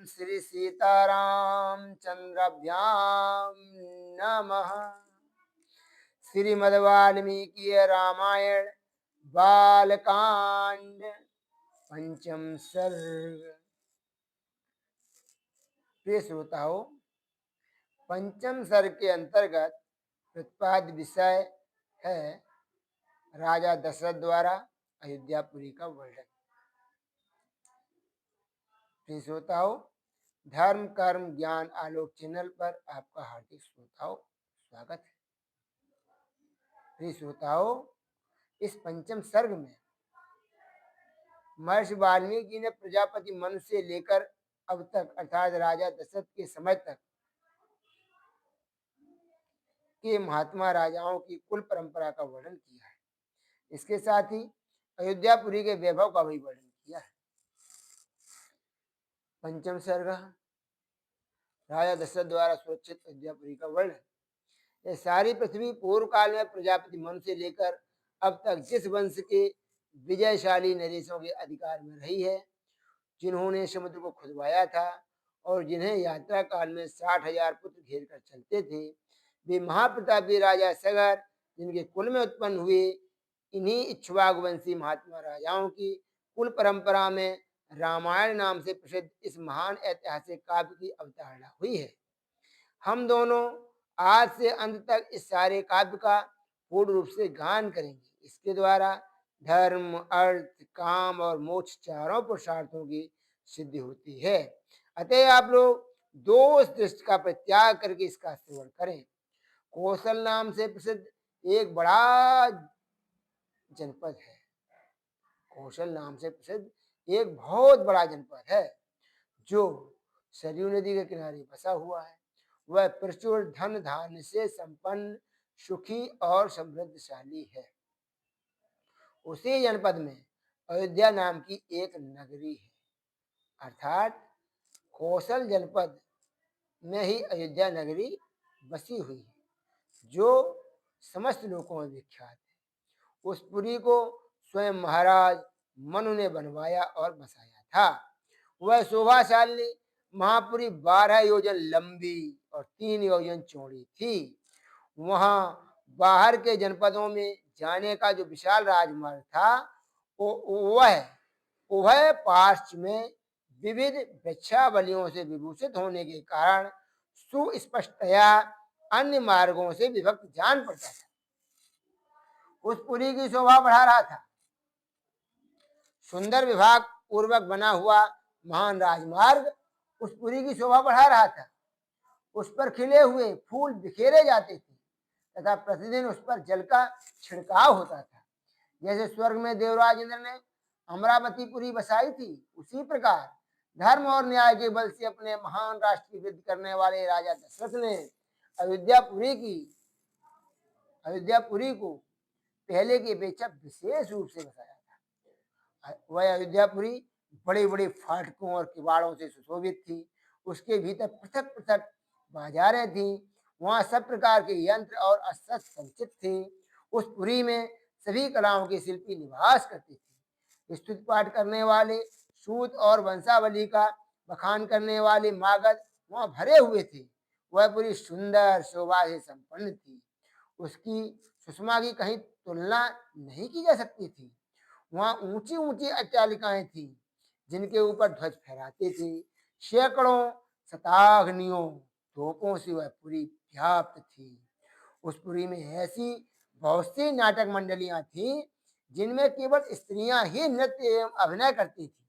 श्री सीतारामचंद्राभ्याम नमः। श्रीमद् वाल्मीकि रामायण बालकांड पंचम सर्ग। प्रिय श्रोताओं, पंचम सर्ग के अंतर्गत प्रतिपाद्य विषय है राजा दशरथ द्वारा अयोध्यापुरी का वर्णन। प्रिय श्रोताओं, धर्म कर्म ज्ञान आलोक चैनल पर आपका हार्दिक श्रोताओं स्वागत है। प्रिय श्रोताओं, इस पंचम सर्ग में महर्षि वाल्मीकि ने प्रजापति मनु से लेकर अब तक अर्थात राजा दशरथ के समय तक के महात्मा राजाओं की कुल परंपरा का वर्णन किया है। इसके साथ ही अयोध्यापुरी के वैभव का भी वर्णन किया है। पंचम सर्ग, राजा दशरथ द्वारा सुरक्षित अयोध्यापुरी का वर्णन। यह सारी पृथ्वी पूर्व काल में प्रजापति मनु से लेकर अब तक जिस वंश के विजयशाली नरेशों के अधिकार में रही है, जिन्होंने समुद्र को खुदवाया था और जिन्हें यात्रा काल में 60,000 पुत्र घेर कर चलते थे, वे महाप्रतापी राजा सगर जिनके कुल में उत्पन्न हुए इन्हीं इक्ष्वाकु वंशी महात्मा राजाओं की कुल परंपरा में रामायण नाम से प्रसिद्ध इस महान ऐतिहासिक काव्य की अवतारणा हुई है। हम दोनों आज से अंत तक इस सारे काव्य का पूर्ण रूप से गान करेंगे। इसके द्वारा धर्म, अर्थ, काम और मोक्ष चारों पुरुषार्थों की सिद्धि होती है। अतः आप लोग दोष दृष्टि का परित्याग करके इसका श्रवण करें। कौशल नाम से प्रसिद्ध एक बड़ा जनपद है। कौशल नाम से प्रसिद्ध एक बहुत बड़ा जनपद है जो सरयू नदी के किनारे बसा हुआ है। वह प्रचुर धन धान्य से संपन्न, सुखी और समृद्धशाली है। उसी जनपद में अयोध्या नाम की एक नगरी है, अर्थात कौशल जनपद में ही अयोध्या नगरी बसी हुई है, जो समस्त लोकों में विख्यात है। उस पुरी को स्वयं महाराज मनु ने बनवाया और बसाया था। वह शोभाशाली महापुरी 12 योजन लंबी और 3 योजन चौड़ी थी। वहां बाहर के जनपदों में जाने का जो विशाल राजमार्ग था, वह उभय पार्श्व में विविध वृक्षावलियों से विभूषित होने के कारण सुस्पष्टतया अन्य मार्गों से विभक्त जान पड़ता था। उस पुरी की शोभा बढ़ा रहा था। सुंदर विभाग पूर्वक बना हुआ महान राजमार्ग उस पुरी की शोभा बढ़ा रहा था। उस पर खिले हुए फूल बिखेरे जाते थे तथा प्रतिदिन उस पर जल का छिड़काव होता था। जैसे स्वर्ग में देवराज इंद्र ने अमरावतीपुरी बसाई थी, उसी प्रकार धर्म और न्याय के बल से अपने महान राष्ट्र की वृद्धि करने वाले राजा दशरथ ने अयोध्यापुरी को पहले की अपेक्षा विशेष रूप से बसाया था। वह अयोध्यापुरी बड़े बड़े फाटकों और किवाड़ों से सुशोभित थी। उसके भीतर पृथक पृथक बाजारें थी। वहां सब प्रकार के यंत्र और अस्त्र संचित थे। उस पुरी में सभी कलाओं के शिल्पी निवास करते थे। स्तुति पाठ करने वाले सूत और वंशावली का बखान करने वाले मागध वहां भरे हुए थे। वह पुरी सुंदर शोभा से संपन्न थी। उसकी सुषमा की कहीं तुलना नहीं की जा सकती थी। वहां ऊंची ऊंची अट्टालिकाएं थी जिनके ऊपर ध्वज फहराते थे। सैकड़ों शताग्नियों तोपों से वह पुरी व्याप्त थी। उस पुरी में ऐसी बहुत सी नाटक मंडलियां थी जिनमें केवल स्त्रियां ही नृत्य एवं अभिनय करती थी।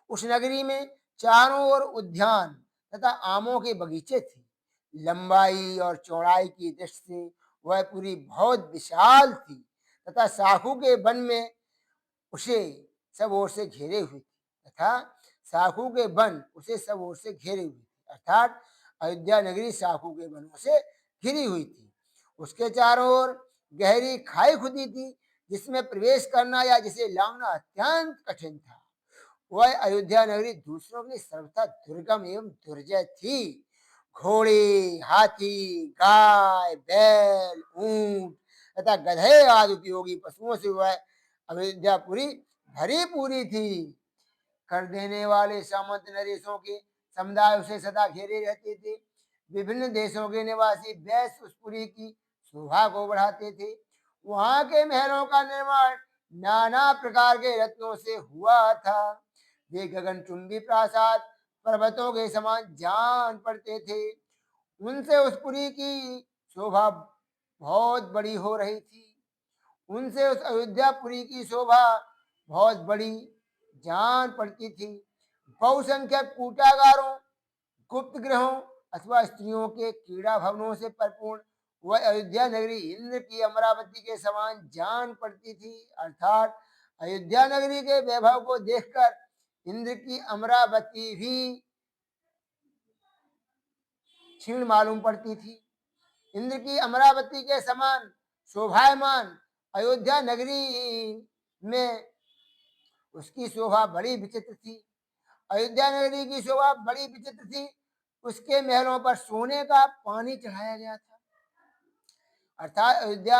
उस नगरी में चारों ओर उद्यान तथा आमों के बगीचे थे। लंबाई और चौड़ाई की दृष्टि से वह पूरी बहुत विशाल थी तथा शाखू के वन में उसे सब ओर से घेरे हुए थे अर्थात अयोध्या नगरी शाखू के वनों से घिरी हुई थी। उसके चारों ओर गहरी खाई खुदी थी जिसमें प्रवेश करना या जिसे लांघना अत्यंत कठिन था। वह अयोध्या नगरी दूसरों के लिए सर्वथा दुर्गम एवं दुर्जय थी। घोड़े, हाथी, गाय, बैल, ऊंट तथा गधे आदि उपयोगी पशुओं से वह अयोध्यापुरी भरी पूरी थी। कर देने वाले सामंत नरेशों के समुदाय उसे सदा घेरे रहते थे। विभिन्न देशों के निवासी वैश्य उस पुरी की शोभा को बढ़ाते थे। वहां के महलों का निर्माण नाना प्रकार के रत्नों से हुआ था। वे गगनचुंबी प्रासाद पर्वतों के समान जान पड़ते थे। उनसे उस पुरी की शोभा बहुत बड़ी हो रही थी। उनसे उस अयोध्यापुरी की शोभा बहुत बड़ी जान पड़ती थी। बहुसंख्यक कूटागारों, गुप्त गृहों अथवा स्त्रियों के क्रीड़ा भवनों से परिपूर्ण वह अयोध्या नगरी इंद्र की अमरावती के समान जान पड़ती थी। अर्थात अयोध्या नगरी के वैभव को देखकर इंद्र की अमरावती भी क्षीण मालूम पड़ती थी। इंद्र की अमरावती के समान शोभायमान अयोध्या नगरी में उसकी शोभा बड़ी विचित्र थी। अयोध्या नगरी की शोभा बड़ी विचित्र थी। उसके महलों पर सोने का पानी चढ़ाया गया था। अर्थात अयोध्या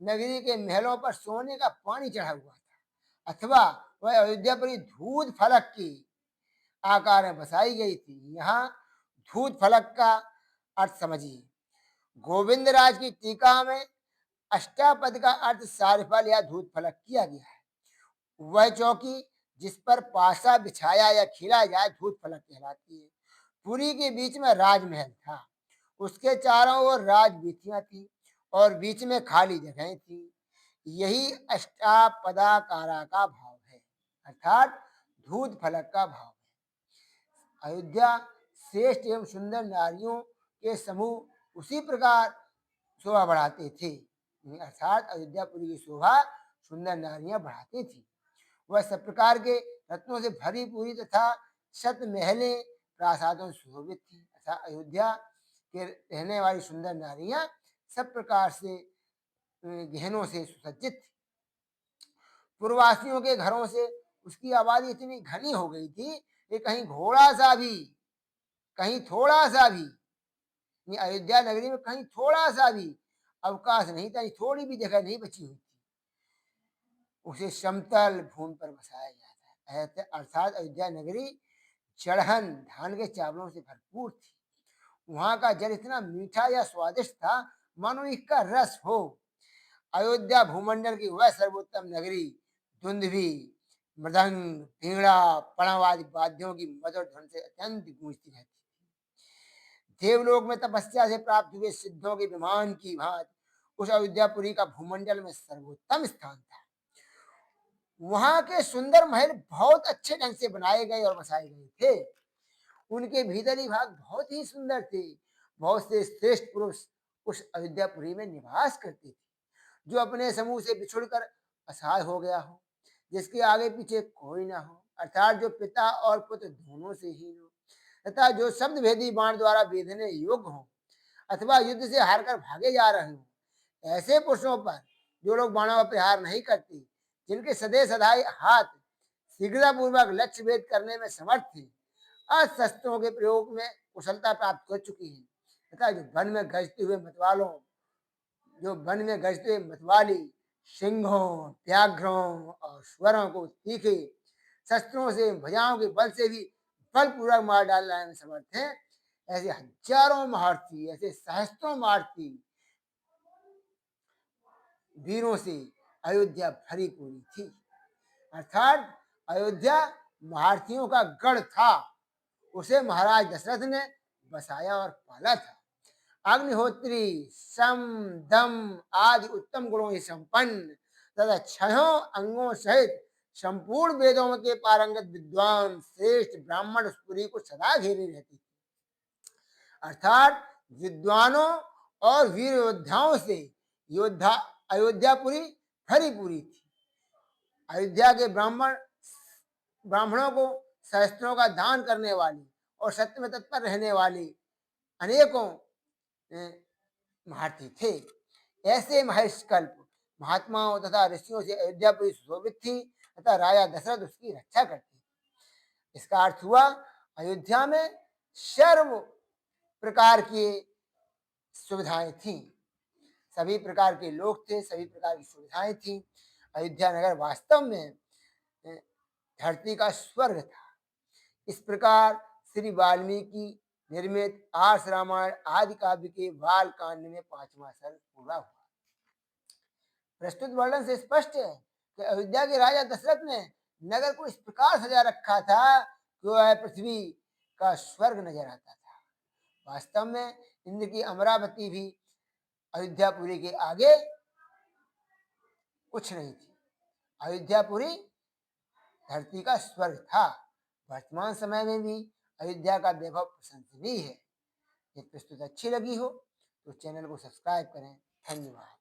नगरी के महलों पर सोने का पानी चढ़ा हुआ था, अथवा वह अयोध्यापुरी धूत फलक की आकार में बसाई गई थी। यहाँ धूत फलक का अर्थ समझिए। गोविंद राज की टीका में अष्टापद का अर्थ सारफल या धूत फलक किया गया है। वह चौकी जिस पर पासा बिछाया या खिला जाए धूत फलक कहलाती है। पुरी के बीच में राजमहल था। उसके चारों ओर राजवीथियां थी और बीच में खाली जगह थी। यही अष्टापदाकारा का भाव है, अर्थात धूत फलक का भाव है। अयोध्या श्रेष्ठ एवं सुंदर नारियों के समूह उसी प्रकार शोभा बढ़ाते थे। अर्थात अयोध्यापुरी की शोभा सुंदर नारियां बढ़ाती थी। वह सब प्रकार के रत्नों से भरी पूरी तथा शत महलें प्रासादों से सुशोभित थी। अर्थात अयोध्या के रहने वाली सुंदर नारियां सब प्रकार से गहनों से सुसज्जित थी। पूर्ववासियों के घरों से उसकी आबादी इतनी घनी हो गई थी कि कहीं घोड़ा सा भी, कहीं थोड़ा सा भी अयोध्या नगरी में कहीं थोड़ा सा भी अवकाश नहीं था, थोड़ी भी जगह नहीं बची हुई थी। उसे समतल भूमि पर बसाया गया था। अर्थात अयोध्या नगरी चढ़न धान के चावलों से भरपूर थी। वहां का जल इतना मीठा या स्वादिष्ट था मानो इसका रस हो। अयोध्या भूमंडल की वह सर्वोत्तम नगरी धुंधवी मृदंग पीड़ा पणव आदि वाद्यों की मधुर ध्वनि से अत्यंत गूंजती रहती। देवलोक में तपस्या से प्राप्त हुए सिद्धों के विमान की भांति उस अयोध्यापुरी का भूमंडल में सर्वोत्तम स्थान था। वहां के सुंदर महल बहुत अच्छे ढंग से बनाए गए और बसाए गए थे। उनके भीतरी भाग बहुत ही सुंदर थे। बहुत से श्रेष्ठ पुरुष उस अयोध्यापुरी में निवास करते थे, जो अपने समूह से बिछुड़कर असहाय हो गया हो, जिसके आगे पीछे कोई ना हो, अर्थात जो पिता और पुत्र दोनों से हीन हो, तथा जो शब्द भेदी बाण द्वारा बेधने योग्य हो, अथवा युद्ध से हारकर भागे जा रहे हो। ऐसे पुरुषों पर जो लोग बाणों का प्रहार नहीं करते, जिनके सदै सदाई हाथ शीघ्रतापूर्वक लक्ष्य भेद करने में समर्थ थे, अस्त्रों के प्रयोग में कुशलता प्राप्त कर चुकी है, तथा जो वन में गजते हुए मतवालों, जो वन में गजते हुए मतवाली सिंहों, व्याघ्रों और स्वरों को तीखे शस्त्रों से भुजाओं के बल से भी बलपूर्वक मार डालने में समर्थ है। ऐसे हजारों महारथी, ऐसे सहस्त्रों महारथी वीरों से अयोध्या भरी पूरी थी। अर्थात अयोध्या महारथियों का गढ़ था। उसे महाराज दशरथ ने बसाया और पाला था। अग्निहोत्री सम दम आदि उत्तम गुणों से संपन्न तथा छयों अंगों सहित संपूर्ण वेदों के पारंगत विद्वान श्रेष्ठ ब्राह्मण उस पुरी को सदा घेरे रहते थे। अर्थात विद्वानों और वीर योद्धाओं से योद्धा अयोध्यापुरी भरी पूरी थी। अयोध्या के ब्राह्मणों को शस्त्रों का दान करने वाली और सत्य में तत्पर रहने वाली अनेकों महारथी थे। ऐसे महेश कल्प महात्माओं तथा ऋषियों से अयोध्यापुरी सुशोभित थी तथा राजा दशरथ उसकी रक्षा करते। इसका अर्थ हुआ अयोध्या में सर्व प्रकार की सुविधाएं थी, सभी प्रकार के लोग थे, सभी प्रकार की सुविधाएं थी। अयोध्या नगर वास्तव में धरती का स्वर्ग था। इस प्रकार श्री वाल्मीकि निर्मित आर्ष रामायण आदि काव्य के बाल कांड में 5वां सर्ग पूरा हुआ। प्रस्तुत वर्णन से स्पष्ट है कि अयोध्या के राजा दशरथ ने नगर को इस प्रकार सजा रखा था कि वह पृथ्वी का स्वर्ग नजर आता था। वास्तव में इंद्र की अमरावती भी अयोध्यापुरी के आगे कुछ नहीं थी। अयोध्यापुरी धरती का स्वर्ग था। वर्तमान समय में भी अयोध्या का वैभव प्रशंसनीय है। यदि प्रस्तुति अच्छी लगी हो तो चैनल को सब्सक्राइब करें। धन्यवाद।